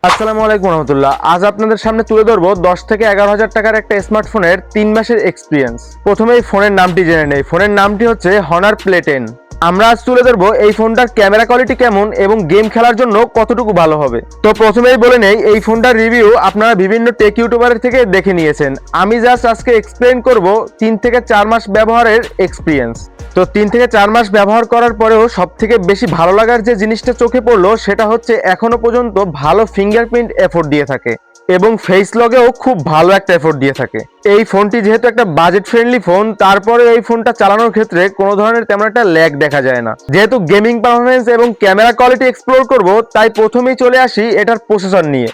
আসসালামু আলাইকুম রহমতুল্লাহ। আজ আপনাদের সামনে তুলে ধরবো 10 থেকে 11,000 টাকার একটা স্মার্টফোনের 3 মাসের এক্সপিরিয়েন্স। প্রথমেই ফোনের নামটি জেনে নেই। ফোনের নামটি হচ্ছে হনার প্লে 10। আমরা আজ তুলে ধরবো এই ফোনটার ক্যামেরা কোয়ালিটি কেমন এবং গেম খেলার জন্য কতটুকু ভালো হবে। তো প্রথমেই বলে নেই, এই ফোনটার রিভিউ আপনারা বিভিন্ন টেক ইউটিউবারের থেকে দেখে নিয়েছেন। আমি জাস্ট আজকে এক্সপ্লেন করব 3 থেকে 4 মাস ব্যবহারের এক্সপিরিয়েন্স। তো 3 থেকে 4 মাস ব্যবহার করার পরেও সব থেকে বেশি ভালো লাগার যে জিনিসটা চোখে পড়লো সেটা হচ্ছে এখনো পর্যন্ত ভালো ফিঙ্গারপ্রিন্ট এফোর্ট দিয়ে থাকে এবং ফেস লগেও খুব ভালো একটা এফোর্ট দিয়ে থাকে। এই ফোনটি যেহেতু একটা বাজেট ফ্রেন্ডলি ফোন, তারপরে এই ফোনটা চালানোর ক্ষেত্রে কোনো ধরনের তেমন একটা ল্যাগ দেখা যায় না। যেহেতু গেমিং পারফরমেন্স এবং ক্যামেরা কোয়ালিটি এক্সপ্লোর করব, তাই প্রথমেই চলে আসি এটার প্রসেসর নিয়ে।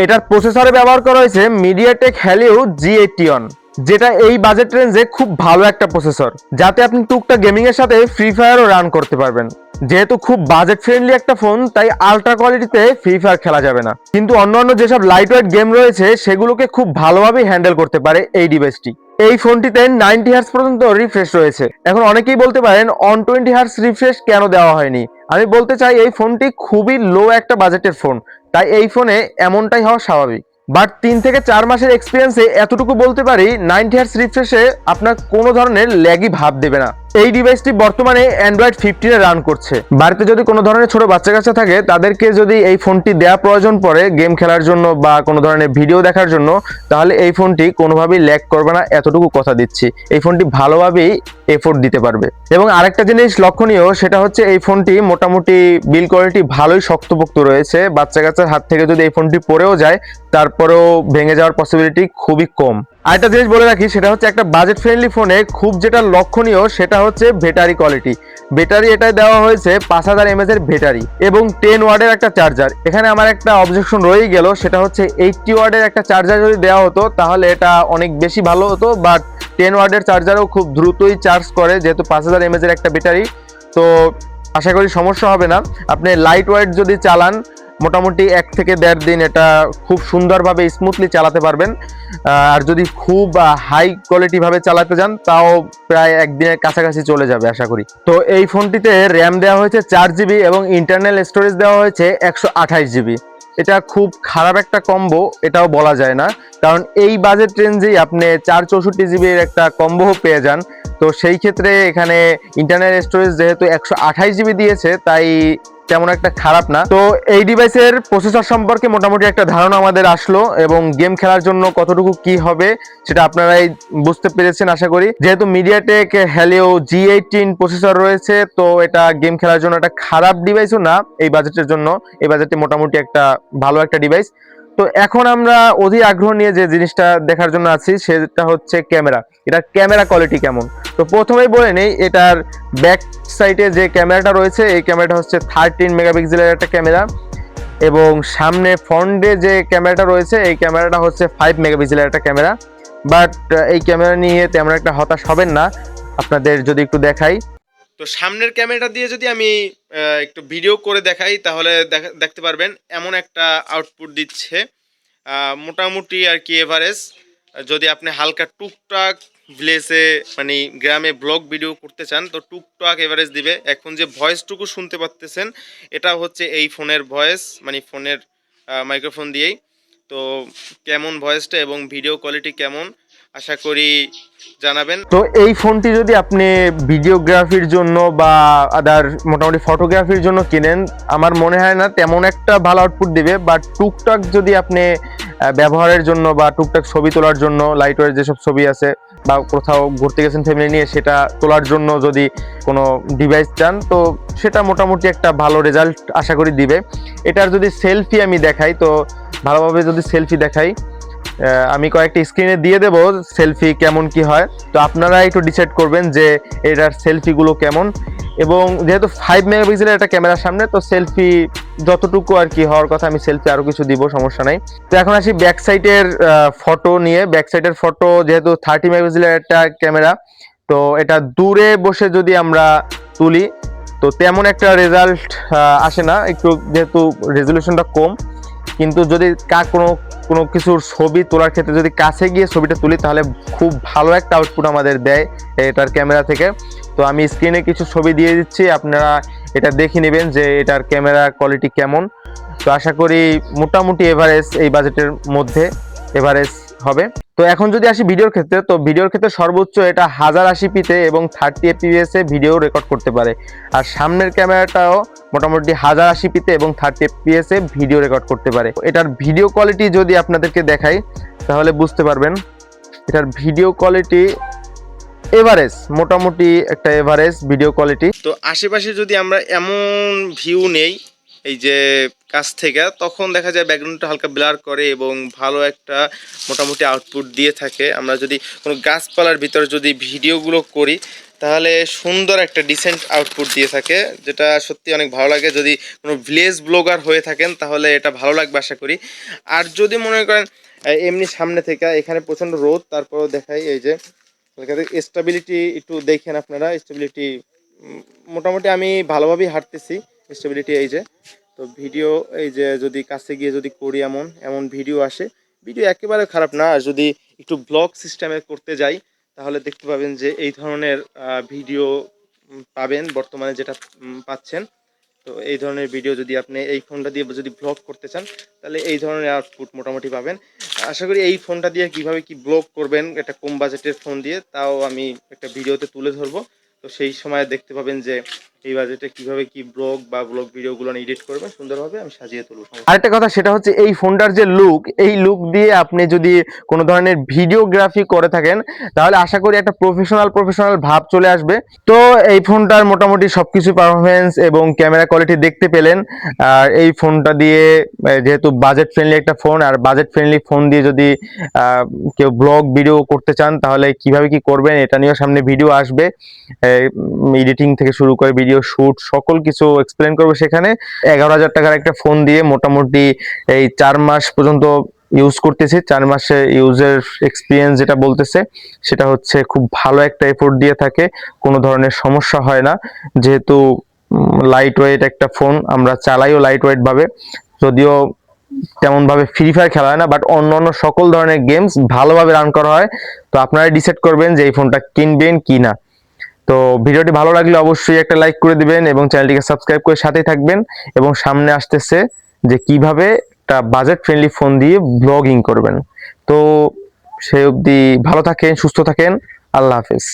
এটার প্রসেসরে ব্যবহার করা হয়েছে মিডিয়াটেক হেলিও G81, যেটা এই বাজেট রেঞ্জে খুব ভালো একটা প্রসেসর, যাতে আপনি টুকটাক গেমিং এর সাথে ফ্রি ফায়ারও রান করতে পারবেন। যেহেতু খুব বাজেট ফ্রেন্ডলি একটা ফোন, তাই আলট্রা কোয়ালিটিতে ফ্রি ফায়ার খেলা যাবে না, কিন্তু অন্যান্য যেসব লাইট ওয়েট গেম রয়েছে সেগুলোকে খুব ভালোভাবেই হ্যান্ডেল করতে পারে এই ডিভাইসটি। এই ফোনটিতে 90 হার্টজ পর্যন্ত রিফ্রেশ রয়েছে। এখন অনেকেই বলতে পারেন 120 হার্টজ রিফ্রেশ কেন দেওয়া হয়নি। আমি বলতে চাই এই ফোনটি খুবই লো একটা বাজেটের ফোন, তাই এই ফোনে এমনটাই হওয়া স্বাভাবিক। বাট 3 থেকে 4 মাসের এক্সপিরিয়েন্সে এতটুকু বলতে পারি, 90 হার্টজ রিফ্রেশে আপনার কোনো ধরনের ল্যাগই ভাব দেবে না। এই ডিভাইসটি বর্তমানে অ্যান্ড্রয়েড 15 রান করছে। বাড়িতে যদি কোনো ধরনের ছোট বাচ্চা কাচ্চা থাকে, তাদেরকে যদি এই ফোনটি দেওয়া প্রয়োজন পড়ে গেম খেলার জন্য বা কোনো ধরনের ভিডিও দেখার জন্য, তাহলে এই ফোনটি কোনোভাবেই ল্যাগ করবে না, এতটুকু কথা দিচ্ছি। এই ফোনটি ভালোভাবেই এফোর্ট দিতে পারবে। এবং আরেকটা জিনিস লক্ষণীয়, সেটা হচ্ছে এই ফোনটি মোটামুটি বিল কোয়ালিটি ভালোই শক্তপোক্ত রয়েছে। বাচ্চা কাচ্চার হাত থেকে যদি এই ফোনটি পড়েও যায়, তারপরেও ভেঙে যাওয়ার পসিবিলিটি খুবই কম। আরেকটা জিনিস বলে রাখি, সেটা হচ্ছে একটা বাজেট ফ্রেন্ডলি ফোনে খুব যেটা লক্ষণীয় সেটা হচ্ছে ব্যাটারি কোয়ালিটি। ব্যাটারি এটাই দেওয়া হয়েছে 5000 mAh এর ব্যাটারি এবং 10 ওয়াটের একটা চার্জার। এখানে আমার একটা অবজেকশন রয়েই গেল, সেটা হচ্ছে 80 ওয়াটের একটা চার্জার যদি দেওয়া হতো তাহলে এটা অনেক বেশি ভালো হতো। বাট 10 ওয়াটের চার্জারও খুব দ্রুতই চার্জ করে, যেহেতু 5000 mAh এর একটা ব্যাটারি। তো আশা করি সমস্যা হবে না। আপনি লাইট ওয়েট যদি চালান, মোটামুটি 1 থেকে 1.5 দিন এটা খুব সুন্দরভাবে স্মুথলি চালাতে পারবেন। আর যদি খুব হাই কোয়ালিটি ভাবে চালাতে যান, তাও প্রায় 1 দিনের কাছাকাছি চলে যাবে আশা করি। তো এই ফোনটিতে র্যাম দেওয়া হয়েছে 4GB এবং ইন্টারনাল স্টোরেজ দেওয়া হয়েছে 128GB। এটা খুব খারাপ একটা কম্বো এটাও বলা যায় না, কারণ এই বাজেট রেঞ্জেই আপনি 464GB এর একটা কম্বো পেয়ে যান। তো সেই ক্ষেত্রে এখানে ইন্টারনাল স্টোরেজ যেহেতু 128GB দিয়েছে, তাই তেমন একটা খারাপ না। তো এই ডিভাইসের প্রসেসর সম্পর্কে মোটামুটি একটা ধারণা আমাদের আসলো, এবং গেম খেলার জন্য কতটুকু কি হবে সেটা আপনারাই বুঝতে পেরেছেন আশা করি। যেহেতু মিডিয়াটেক হেলিও G18 প্রসেসর রয়েছে, তো এটা গেম খেলার জন্য একটা খারাপ ডিভাইসও না এই বাজেটের জন্য। এই বাজেটে মোটামুটি একটা ভালো একটা ডিভাইস। তো এখন আমরা অধীর আগ্রহ নিয়ে যে জিনিসটা দেখার জন্য আছি, সেটা হচ্ছে ক্যামেরা। এটার ক্যামেরা কোয়ালিটি কেমন। তো প্রথমেই বলে নেই, এটার ব্যাক সাইডে যে ক্যামেরাটা রয়েছে, এই ক্যামেরাটা হচ্ছে 13 মেগাপিক্সেলের একটা ক্যামেরা, এবং সামনে ফ্রন্টে যে ক্যামেরাটা রয়েছে এই ক্যামেরাটা হচ্ছে 5 মেগাপিক্সেলের একটা ক্যামেরা। বাট এই ক্যামেরা নিয়ে তেমন একটা হতাশ হবেন না, আপনাদের যদি একটু দেখাই। তো সামনের ক্যামেরাটা দিয়ে যদি আমি একটু ভিডিও করে দেখাই, তাহলে দেখতে পারবেন এমন একটা আউটপুট দিচ্ছে। মোটামুটি আর কি এভারেজ। যদি আপনি হালকা টুকটাক ভিলেজে মানে গ্রামে ব্লগ ভিডিও করতে চান, তো টুকটাক এভারেজ দিবে। এখন যে ভয়েসটুকু শুনতে পাচ্তেছেন, এটা হচ্ছে এই ফোনের ভয়েস, মানে ফোনের মাইক্রোফোন দিয়েই। তো কেমন ভয়েসটা এবং ভিডিও কোয়ালিটি কেমন আশা করি জানাবেন। তো এই ফোনটি যদি আপনি ভিডিওগ্রাফির জন্য বা আদার মোটামুটি ফটোগ্রাফির জন্য কিনেন, আমার মনে হয় না তেমন একটা ভালো আউটপুট দিবে। বাট টুকটাক যদি আপনি ব্যবহারের জন্য বা টুকটাক ছবি তোলার জন্য, লাইট ওয়েট যেসব ছবি আছে বা কোথাও ঘুরতে গেছেন ফ্যামিলি নিয়ে, সেটা তোলার জন্য যদি কোনো ডিভাইস চান, তো সেটা মোটামুটি একটা ভালো রেজাল্ট আশা করি দিবে। এটার যদি সেলফি আমি দেখাই, তো ভালোভাবে যদি সেলফি দেখাই, আমি কয়েকটা স্ক্রিনে দিয়ে দেব সেলফি কেমন কি হয়। তো আপনারা একটু ডিসাইড করবেন যে এটার সেলফিগুলো কেমন। এবং যেহেতু 5 মেগাপিক্সেলের একটা ক্যামেরার সামনে, তো সেলফি যতটুকু আর কি হওয়ার কথা, আমি সেলফি আরো কিছু দিব, সমস্যা নাই। তো এখন আসি ব্যাক সাইডের ফটো নিয়ে। ব্যাক সাইডের ফটো যেহেতু 30 মেগাপিক্সেলের একটা ক্যামেরা, তো এটা দূরে বসে যদি আমরা তুলি, তো তেমন একটা রেজাল্ট আসে না, একটু যেহেতু রেজলিউশনটা কম। কিন্তু যদি কোনো কিছুর ছবি তোলার ক্ষেত্রে যদি কাছে গিয়ে ছবিটা তুলি, তাহলে খুব ভালো একটা আউটপুট আমাদের দেয় এটার ক্যামেরা থেকে। তো আমি স্ক্রিনে কিছু ছবি দিয়ে দিচ্ছি, আপনারা এটা দেখে নেবেন যে এটার ক্যামেরা কোয়ালিটি কেমন। তো আশা করি মোটামুটি এভারেজ এই বাজেটের মধ্যে এভারেজ হবে। তো এখন যদি আসি ভিডিওর ক্ষেত্রে, তো ভিডিওর ক্ষেত্রে সর্বোচ্চ এটা 1080p-তে এবং 30 fps-এ ভিডিও রেকর্ড করতে পারে। আর সামনের ক্যামেরাটাও মোটামুটি 1080p-তে এবং 30 fps-এ ভিডিও রেকর্ড করতে পারে। এটার ভিডিও কোয়ালিটি যদি আপনাদেরকে দেখাই তাহলে বুঝতে পারবেন। এটার ভিডিও কোয়ালিটি এভারেজ, মোটামুটি একটা এভারেজ ভিডিও কোয়ালিটি। তো আশেপাশে যদি আমরা এমন ভিউ নেই এই যে কাছ থেকে, তখন দেখা যায় ব্যাকগ্রাউন্ডটা হালকা ব্লার করে এবং ভালো একটা মোটামুটি আউটপুট দিয়ে থাকে। আমরা যদি কোনো গাছপালার ভিতরে যদি ভিডিওগুলো করি তাহলে সুন্দর একটা ডিসেন্ট আউটপুট দিয়ে থাকে, যেটা সত্যি অনেক ভালো লাগে। যদি কোনো ভিলেজ ব্লগার হয়ে থাকেন তাহলে এটা ভালো লাগবে আশা করি। আর যদি মনে করেন এমনি সামনে থেকে, এখানে প্রচণ্ড রোদ, তারপরেও দেখাই এই যে স্টেবিলিটি একটু দেখেন আপনারা। স্টেবিলিটি মোটামুটি আমি ভালোভাবেই হাঁটতেছি, স্টেবিলিটি এই যে। তো ভিডিও এই যে যদি কাছে গিয়ে যদি করি এমন এমন ভিডিও আসে, ভিডিও একেবারে খারাপ না। আর যদি একটু ব্লগ সিস্টেমে করতে যাই তাহলে দেখতে পাবেন যে এই ধরনের ভিডিও পাবেন বর্তমানে যেটা পাচ্ছেন। তো এই ধরনের ভিডিও যদি আপনি এই ফোনটা দিয়ে যদি ব্লগ করতে চান তাহলে এই ধরনের আউটপুট মোটামুটি পাবেন। আশা করি এই ফোনটা দিয়ে কিভাবে কি ব্লগ করবেন একটা কম বাজেটের ফোন দিয়ে, তাও আমি একটা ভিডিওতে তুলে ধরবো। তো সেই সময় দেখতে পাবেন যে এই বাজেটে কিভাবে কি ব্লগ বা ব্লগ ভিডিওগুলো এডিট করবেন সুন্দরভাবে আমি সাজিয়ে তুলবো। আরেকটা কথা সেটা হচ্ছে এই ফোনটার যে লুক, এই লুক দিয়ে আপনি যদি কোনো ধরনের ভিডিওগ্রাফি করে থাকেন তাহলে আশা করি একটা প্রফেশনাল ভাব চলে আসবে। তো এই ফোনটার মোটামুটি সবকিছু পারফরমেন্স এবং ক্যামেরা কোয়ালিটি দেখতে পেলেন। আর এই ফোনটা দিয়ে যেহেতু বাজেট ফ্রেন্ডলি একটা ফোন, আর বাজেট ফ্রেন্ডলি ফোন দিয়ে যদি কেউ ব্লগ ভিডিও করতে চান তাহলে কিভাবে কি করবেন এটা নিয়েও সামনে ভিডিও আসবে। এডিটিং থেকে শুরু করে ভিডিও শুট সকল কিছু এক্সপ্লেন করবো সেখানে। 11,000 টাকার একটা ফোন দিয়ে মোটামুটি এই 4 মাস পর্যন্ত ইউজ করতেছি। 4 মাসের ইউজের এক্সপিরিয়েন্স যেটা বলতেছে সেটা হচ্ছে খুব ভালো একটা এফোর্ট দিয়ে থাকে, কোনো ধরনের সমস্যা হয় না। যেহেতু লাইট ওয়েট একটা ফোন, আমরা চালাইও লাইট ওয়েট ভাবে, যদিও তেমন ভাবে ফ্রি ফায়ার খেলা হয় না, বাট অন্য সকল ধরনের গেমস ভালোভাবে রান করা হয়। তো আপনারা ডিসাইড করবেন যে এই ফোনটা কিনবেন কি না। তো ভিডিওটি ভালো লাগলে অবশ্যই একটা লাইক করে দিবেন এবং চ্যানেলটিকে সাবস্ক্রাইব করে সাথেই থাকবেন। এবং সামনে আসতেছে যে কিভাবে একটা বাজেট ফ্রেন্ডলি ফোন দিয়ে ব্লগিং করবেন। তো সেই অবধি ভালো থাকেন, সুস্থ থাকেন, আল্লাহ হাফেজ।